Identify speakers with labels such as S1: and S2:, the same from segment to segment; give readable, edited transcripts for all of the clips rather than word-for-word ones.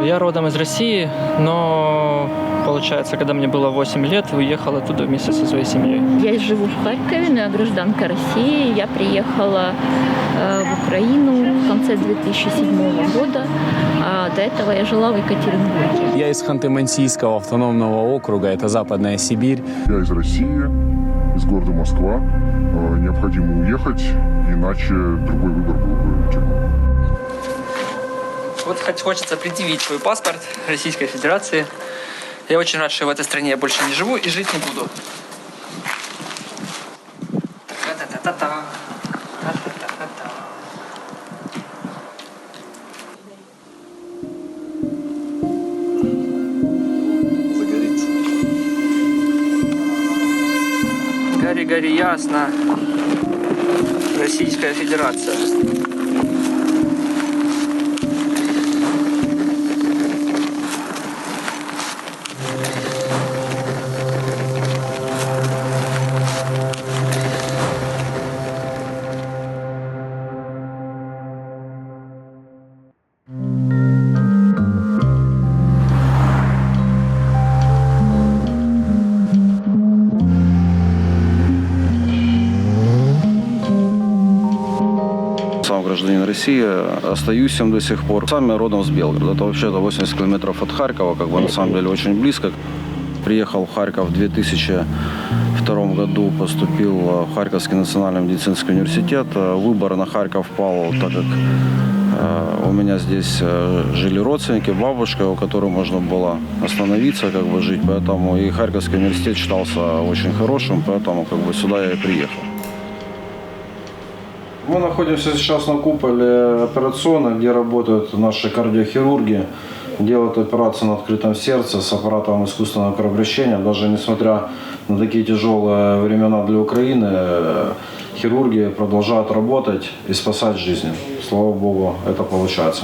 S1: Я родом из России, но, получается, когда мне было 8 лет, уехал оттуда вместе со своей семьей.
S2: Я живу в Харькове, но я гражданка России. Я приехала в Украину в конце 2007 года. А до этого я жила в Екатеринбурге.
S3: Я из Ханты-Мансийского автономного округа, это Западная Сибирь.
S4: Я из России, из города Москва. Необходимо уехать, иначе другой выбор был бы тюрьма.
S1: Вот хочется предъявить свой паспорт Российской Федерации. Я очень рад, что в этой стране я больше не живу и жить не буду. Та-та-та-та-та. Та-та-та-та-та.
S5: Загорится.
S1: Гори, гори, ясно. Российская Федерация.
S5: Сам гражданин России, остаюсь им до сих пор. Сам я родом с Белгорода. Это вообще-то 80 километров от Харькова, как бы на самом деле очень близко. Приехал в Харьков в 2002 году, поступил в Харьковский национальный медицинский университет. Выбор на Харьков пал, так как у меня здесь жили родственники, бабушка, у которой можно было остановиться, как бы жить. Поэтому и Харьковский университет считался очень хорошим, поэтому как бы сюда я и приехал. Мы находимся сейчас на куполе операционной, где работают наши кардиохирурги, делают операции на открытом сердце с аппаратом искусственного кровообращения. Даже несмотря на такие тяжелые времена для Украины, хирурги продолжают работать и спасать жизни. Слава Богу, это получается.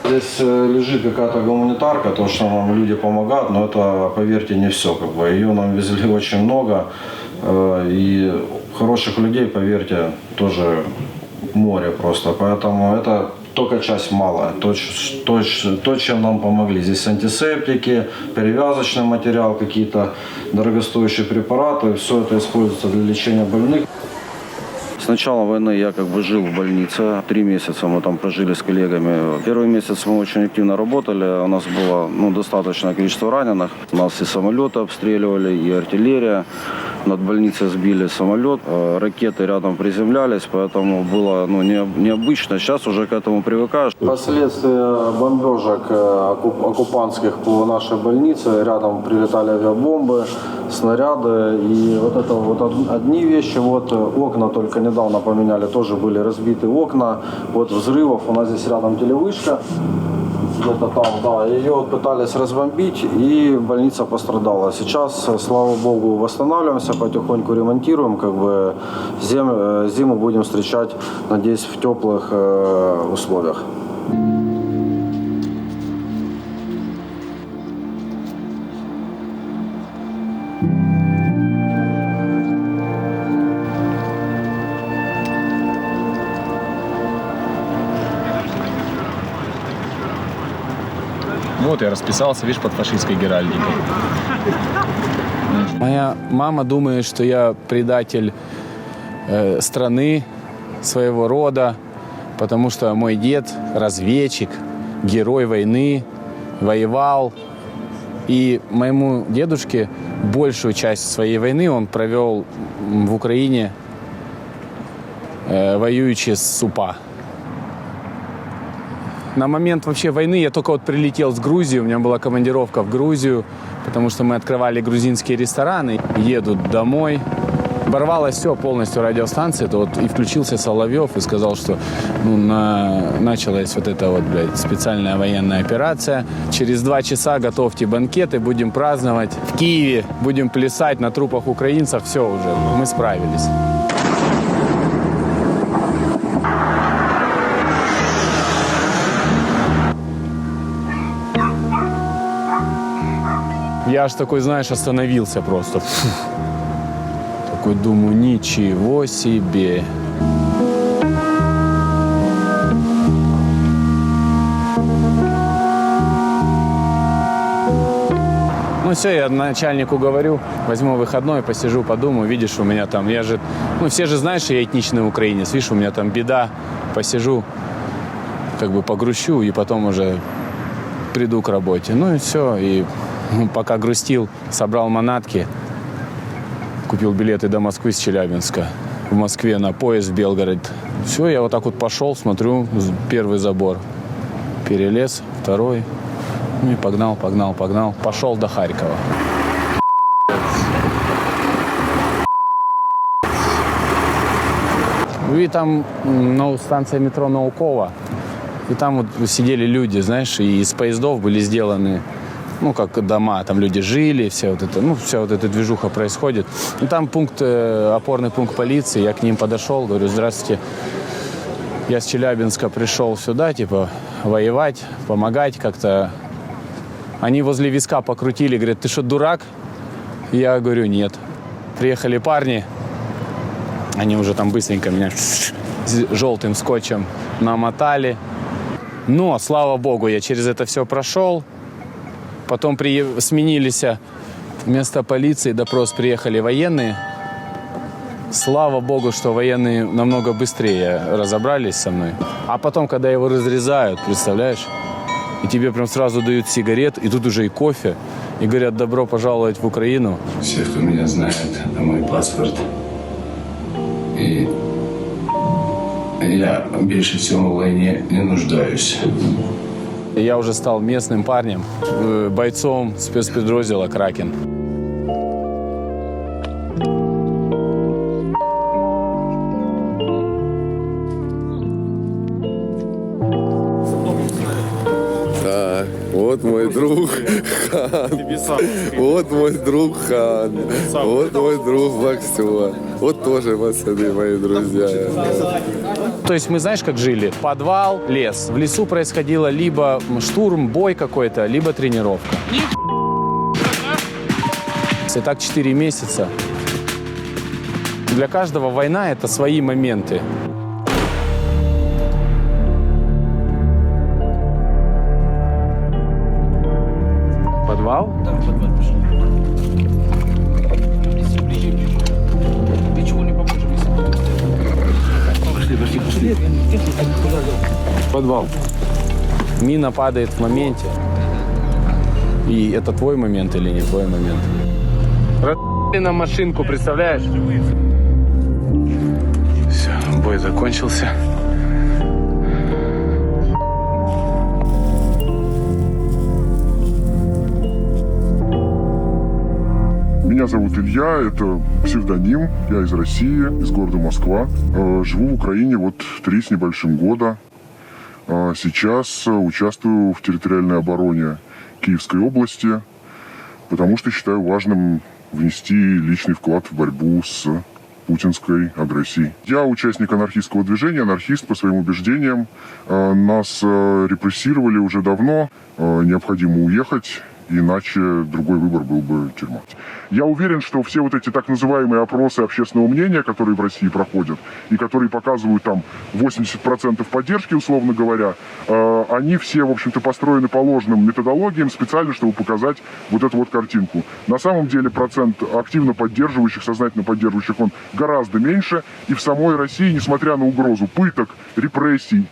S5: Здесь лежит какая-то гуманитарка, то, что нам люди помогают, но это, поверьте, не все. Как бы. Ее нам везли очень много. И хороших людей, поверьте, тоже море просто. Поэтому это только часть малая, то, чем нам помогли. Здесь антисептики, перевязочный материал, какие-то дорогостоящие препараты. Все это используется для лечения больных. С начала войны я как бы жил в больнице. 3 месяца мы там прожили с коллегами. Первый месяц мы очень активно работали. У нас было достаточное количество раненых. Нас и самолеты обстреливали, и артиллерия. Над больницей сбили самолет. Ракеты рядом приземлялись, поэтому было необычно. Сейчас уже к этому привыкаешь. Последствия бомбежек оккупантских по нашей больнице. Рядом прилетали авиабомбы, снаряды. И вот это вот одни вещи. Вот окна только недавно поменяли, тоже были разбиты окна. Вот взрывов. У нас здесь рядом телевышка. Где-то там, да. Ее пытались разбомбить, и больница пострадала. Сейчас, слава богу, восстанавливаемся, потихоньку ремонтируем. Как бы зиму будем встречать, надеюсь, в теплых условиях.
S6: Вот я расписался, видишь, под фашистской геральдикой.
S3: Моя мама думает, что я предатель страны, своего рода, потому что мой дед разведчик, герой войны, воевал. И моему дедушке большую часть своей войны он провел в Украине, воюючи с УПА. На момент вообще войны я только прилетел с Грузии, у меня была командировка в Грузию, потому что мы открывали грузинские рестораны, еду домой. Оборвалось все полностью радиостанция, и включился Соловьев и сказал, что началась вот эта специальная военная операция. Через 2 часа готовьте банкеты, будем праздновать в Киеве, будем плясать на трупах украинцев, все уже, мы справились. Я аж такой, знаешь, остановился просто. Такой думаю, ничего себе. все, я начальнику говорю, возьму выходной, посижу, подумаю, видишь, у меня там, все же знают, что я этничный украинец, видишь, у меня там беда, посижу, как бы погрущу и потом уже приду к работе. Ну и все, и пока грустил, собрал манатки, купил билеты до Москвы с Челябинска. В Москве на поезд в Белгород. Все, я вот так вот пошел, смотрю, первый забор. Перелез, второй. Ну и погнал. Пошел до Харькова. И там станция метро Наукова. И там вот сидели люди, знаешь, и из поездов были сделаны, как дома, там люди жили, вся вот эта движуха происходит. И там опорный пункт полиции, я к ним подошел, говорю, здравствуйте, я с Челябинска пришел сюда, воевать, помогать как-то. Они возле виска покрутили, говорят, ты что, дурак? Я говорю, нет. Приехали парни, они уже там быстренько меня желтым скотчем намотали. Но, слава богу, я через это все прошел. Потом сменились вместо полиции, допрос приехали военные. Слава богу, что военные намного быстрее разобрались со мной. А потом, когда его разрезают, представляешь, и тебе прям сразу дают сигарет, и тут уже и кофе, и говорят, добро пожаловать в Украину.
S7: Все, кто меня знает, это мой паспорт. И я больше всего в войне не нуждаюсь.
S3: Я уже стал местным парнем, бойцом спецподроздела «Кракен».
S8: Так, вот мой друг Хан. Вот мой друг Хан. Вот мой друг Максима. Вот тоже пацаны, мои друзья.
S3: То есть мы, знаешь, как жили? Подвал, лес. В лесу происходило либо штурм, бой какой-то, либо тренировка. И так 4 месяца. Для каждого война – это свои моменты. Подвал?
S1: Да, в подвал пошли. Ближе. Ничего не поможет, если пошли.
S3: Подвал. Мина падает в моменте. И это твой момент или не твой момент? Расстреляли на машинку, представляешь? Все, бой закончился.
S4: Меня зовут Илья, это псевдоним, я из России, из города Москва. Живу в Украине 3 с небольшим года. Сейчас участвую в территориальной обороне Киевской области, потому что считаю важным внести личный вклад в борьбу с путинской агрессией. Я участник анархистского движения, анархист по своим убеждениям. Нас репрессировали уже давно, необходимо уехать. Иначе другой выбор был бы тюрьма. Я уверен, что все эти так называемые опросы общественного мнения, которые в России проходят, и которые показывают там 80% поддержки, условно говоря, они все, в общем-то, построены по ложным методологиям, специально, чтобы показать эту картинку. На самом деле процент активно поддерживающих, сознательно поддерживающих, он гораздо меньше. И в самой России, несмотря на угрозу пыток, репрессий,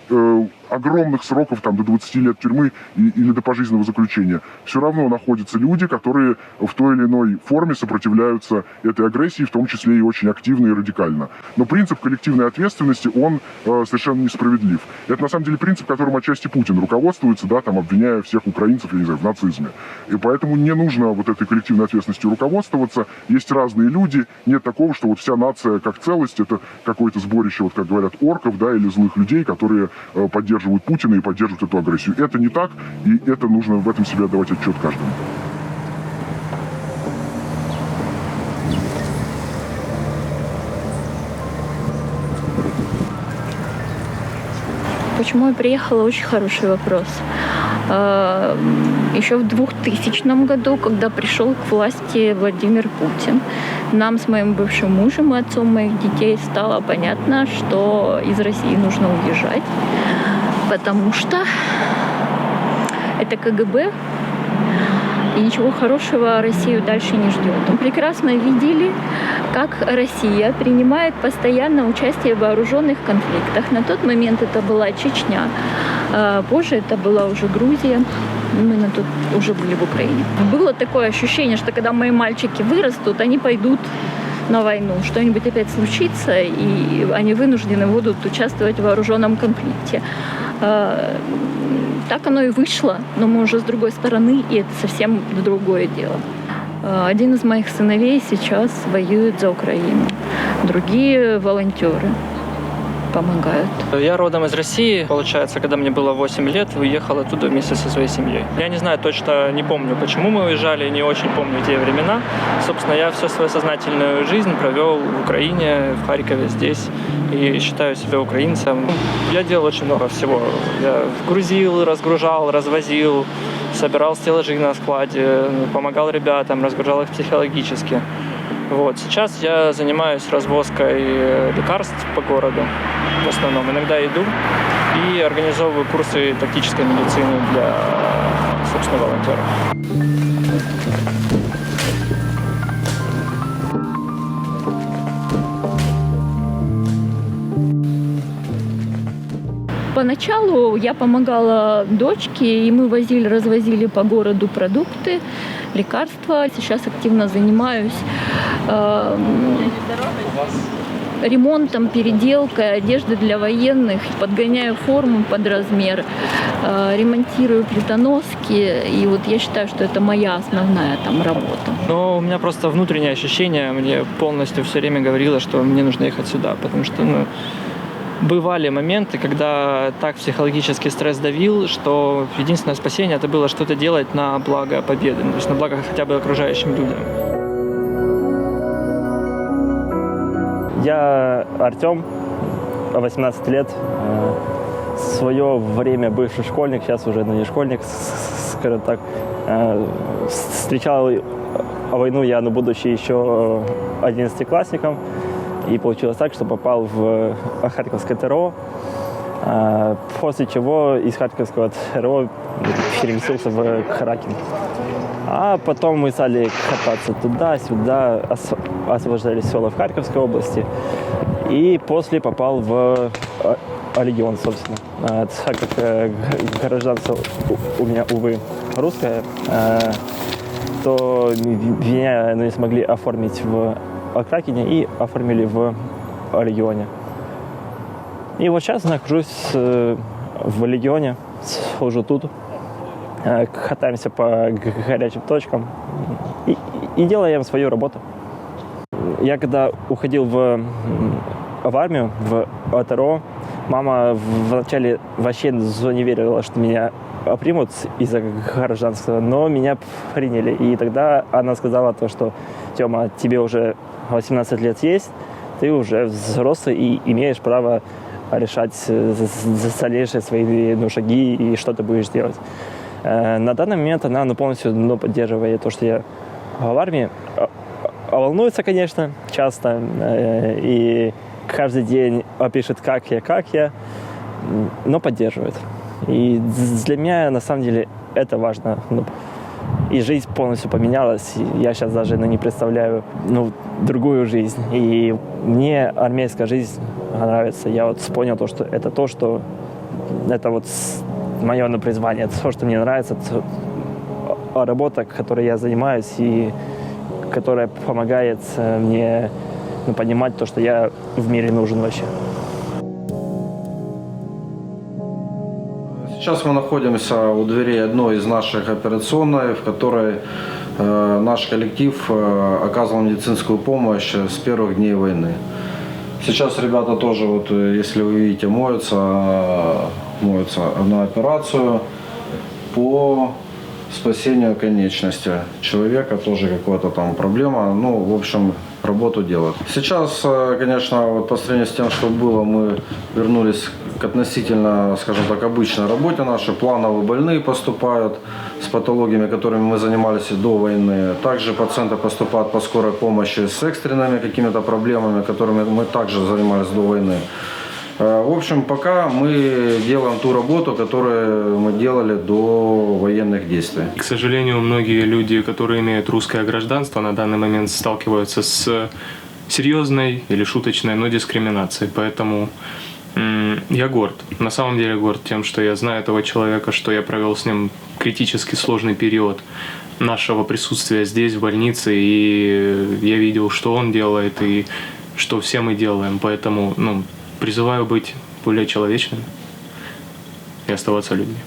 S4: огромных сроков, до 20 лет тюрьмы или до пожизненного заключения, все равно находятся люди, которые в той или иной форме сопротивляются этой агрессии, в том числе и очень активно и радикально. Но принцип коллективной ответственности, он совершенно несправедлив. Это на самом деле принцип, которым отчасти Путин руководствуется, обвиняя всех украинцев, в нацизме. И поэтому не нужно этой коллективной ответственностью руководствоваться. Есть разные люди. Нет такого, что вся нация как целость, это какое-то сборище, как говорят, орков, или злых людей, которые поддерживают Путина и поддерживают эту агрессию. Это не так, и это нужно в этом себе отдавать отчет каждому.
S2: Почему я приехала? Очень хороший вопрос. Еще в 2000 году, когда пришел к власти Владимир Путин, нам с моим бывшим мужем и отцом моих детей стало понятно, что из России нужно уезжать, потому что это КГБ, И ничего хорошего Россию дальше не ждет. Мы прекрасно видели, как Россия принимает постоянно участие в вооруженных конфликтах. На тот момент это была Чечня, позже это была уже Грузия. Мы на тот уже были в Украине. Было такое ощущение, что когда мои мальчики вырастут, они пойдут на войну, что-нибудь опять случится, и они вынуждены будут участвовать в вооруженном конфликте. Так оно и вышло, но мы уже с другой стороны, и это совсем другое дело. Один из моих сыновей сейчас воюет за Украину, другие волонтеры помогают.
S1: Я родом из России. Получается, когда мне было 8 лет, уехал оттуда вместе со своей семьей. Я не знаю точно, не помню, почему мы уезжали, не очень помню те времена. Собственно, я всю свою сознательную жизнь провел в Украине, в Харькове, здесь. И считаю себя украинцем. Я делал очень много всего. Я грузил, разгружал, развозил, собирал стеллажи на складе, помогал ребятам, разгружал их психологически. Вот. Сейчас я занимаюсь развозкой лекарств по городу, в основном. Иногда иду и организовываю курсы тактической медицины для, собственно, волонтеров.
S2: Поначалу я помогала дочке, и мы развозили по городу продукты, лекарства. Сейчас активно занимаюсь ремонтом, переделкой одежды для военных, подгоняю форму под размер, ремонтирую плитоноски. И вот я считаю, что это моя основная там работа.
S1: Но у меня просто внутреннее ощущение, мне полностью все время говорило, что мне нужно ехать сюда, потому что, бывали моменты, когда так психологический стресс давил, что единственное спасение это было что-то делать на благо победы, то есть на благо хотя бы окружающим людям.
S9: Я Артем, 18 лет, в свое время бывший школьник, сейчас уже не школьник, скажем так. Встречал войну я, будучи еще 11-классником. И получилось так, что попал в Харьковское ТРО, после чего из Харьковского ТРО переместился в Харакин. А потом мы стали кататься туда-сюда, освобождали села в Харьковской области. И после попал в легион, собственно. Так как гражданство у меня, увы, русское, то меня не смогли оформить в Кракене и оформили в регионе. И вот сейчас нахожусь в легионе, служу тут, катаемся по горячим точкам и делаем свою работу. Я когда уходил в армию, в ТРО, мама вначале вообще не верила, что меня примут из-за гражданства, но меня приняли. И тогда она сказала то, что Тёма, тебе уже 18 лет есть, ты уже взрослый и имеешь право решать дальнейшие свои шаги и что ты будешь делать. На данный момент она полностью поддерживает то, что я в армии. Волнуется, конечно, часто, и каждый день пишет, как я, но поддерживает. И для меня, на самом деле, это важно. И жизнь полностью поменялась. И я сейчас даже не представляю другую жизнь. И мне армейская жизнь нравится. Я понял, что это мое призвание, то, что мне нравится, работа, которой я занимаюсь, и которая помогает мне понимать то, что я в мире нужен вообще.
S5: Сейчас мы находимся у дверей одной из наших операционной, в которой наш коллектив оказывал медицинскую помощь с первых дней войны. Сейчас ребята тоже, если вы видите, моются на операцию по спасению конечности человека, тоже какая-то там проблема. В общем, работу делают. Сейчас, конечно, по сравнению с тем, что было, мы вернулись к относительно, скажем так, обычной работе нашей. Планово больные поступают с патологиями, которыми мы занимались до войны. Также пациенты поступают по скорой помощи с экстренными какими-то проблемами, которыми мы также занимались до войны. В общем, пока мы делаем ту работу, которую мы делали до военных действий.
S10: К сожалению, многие люди, которые имеют русское гражданство, на данный момент сталкиваются с серьезной или шуточной, но дискриминацией. Поэтому я горд. На самом деле горд тем, что я знаю этого человека, что я провел с ним критически сложный период нашего присутствия здесь, в больнице, и я видел, что он делает и что все мы делаем. Поэтому призываю быть более человечными и оставаться людьми.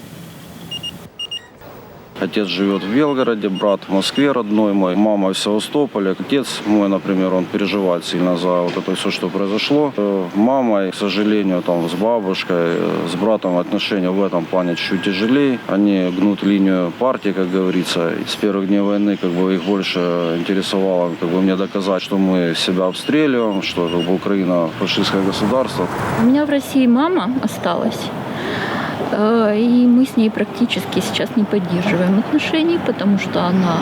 S5: Отец живет в Белгороде, брат в Москве родной мой, мама в Севастополе. Отец мой, например, он переживает сильно за вот это все, что произошло. Мама, к сожалению, там с бабушкой, с братом отношения в этом плане чуть тяжелее. Они гнут линию партии, как говорится. И с первых дней войны их больше интересовало мне доказать, что мы себя обстреливаем, что Украина фашистское государство.
S2: У меня в России мама осталась. И мы с ней практически сейчас не поддерживаем отношений, потому что она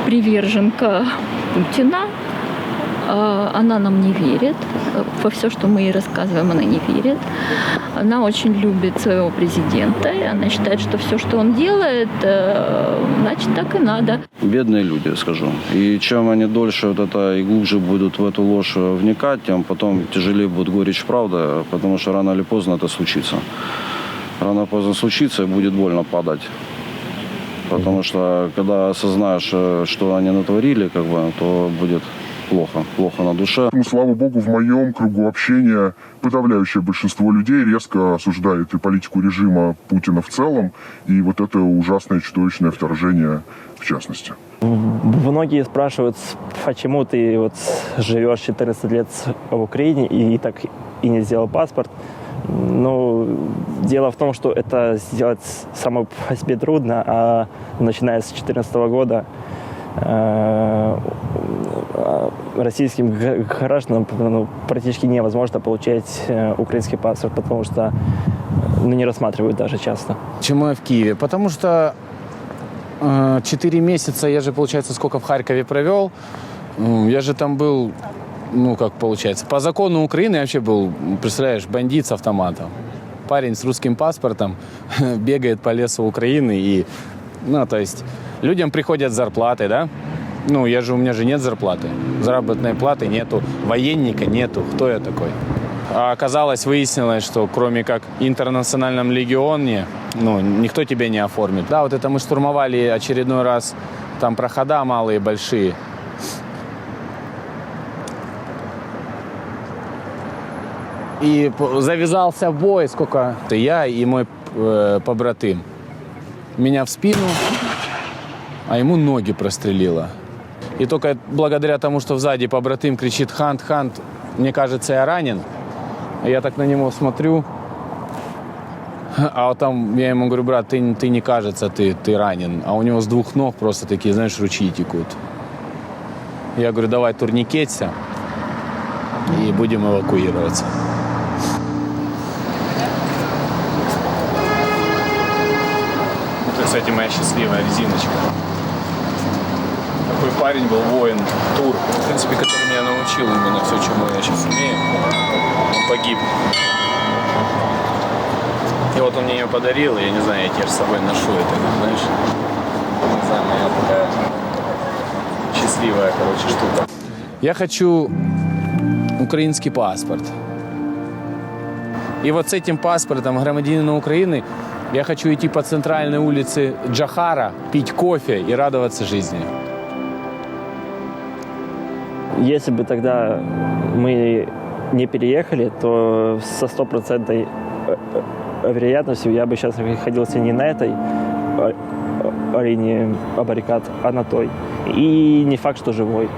S2: приверженка Путина. Она нам не верит. Во все, что мы ей рассказываем, она не верит. Она очень любит своего президента. И она считает, что все, что он делает, значит, так и надо.
S5: Бедные люди, скажу. И чем они дольше и глубже будут в эту ложь вникать, тем потом тяжелее будет горечь правды, потому что рано или поздно это случится. Рано или поздно случится, и будет больно падать. Потому что, когда осознаешь, что они натворили, то будет плохо на душе.
S4: Слава богу, в моем кругу общения подавляющее большинство людей резко осуждает и политику режима Путина в целом, и вот это ужасное чудовищное вторжение в частности.
S9: Многие спрашивают, почему ты живешь 14 лет в Украине и так и не сделал паспорт. Но дело в том, что это сделать само по себе трудно, а начиная с 2014 года российским гражданам практически невозможно получать украинский паспорт, потому что не рассматривают даже часто.
S3: Почему я в Киеве? Потому что 4 месяца я же, получается, сколько в Харькове провел. Я же там был, как получается, по закону Украины я вообще был, представляешь, бандит с автоматом. Парень с русским паспортом бегает по лесу Украины и, то есть, людям приходят зарплаты, да? У меня же нет зарплаты. Заработной платы нету, военника нету. Кто я такой? А выяснилось, что кроме как в Интернациональном легионе, никто тебя не оформит. Да, вот это мы штурмовали очередной раз, там прохода малые, большие. И завязался бой, я и мой побратым. Меня в спину, а ему ноги прострелило. И только благодаря тому, что сзади побратым кричит «Хант, Хант», мне кажется, я ранен. Я так на него смотрю, а там я ему говорю: брат, ты не кажется, ты ранен. А у него с 2 ног просто такие, знаешь, ручьи текут. Я говорю: давай турникеться и будем эвакуироваться. Это, кстати, моя счастливая резиночка. Такой парень был, воин, тур, в принципе, который меня научил именно все, чему я сейчас умею. Он погиб. И вот он мне ее подарил, и я не знаю, я теперь с собой ношу это, знаешь. Не знаю, моя такая счастливая, штука. Я хочу украинский паспорт. И вот с этим паспортом гражданина Украины я хочу идти по центральной улице Джохара, пить кофе и радоваться жизни.
S9: Если бы тогда мы не переехали, то со 100% вероятностью я бы сейчас находился не на этой линии баррикад, а на той. И не факт, что живой.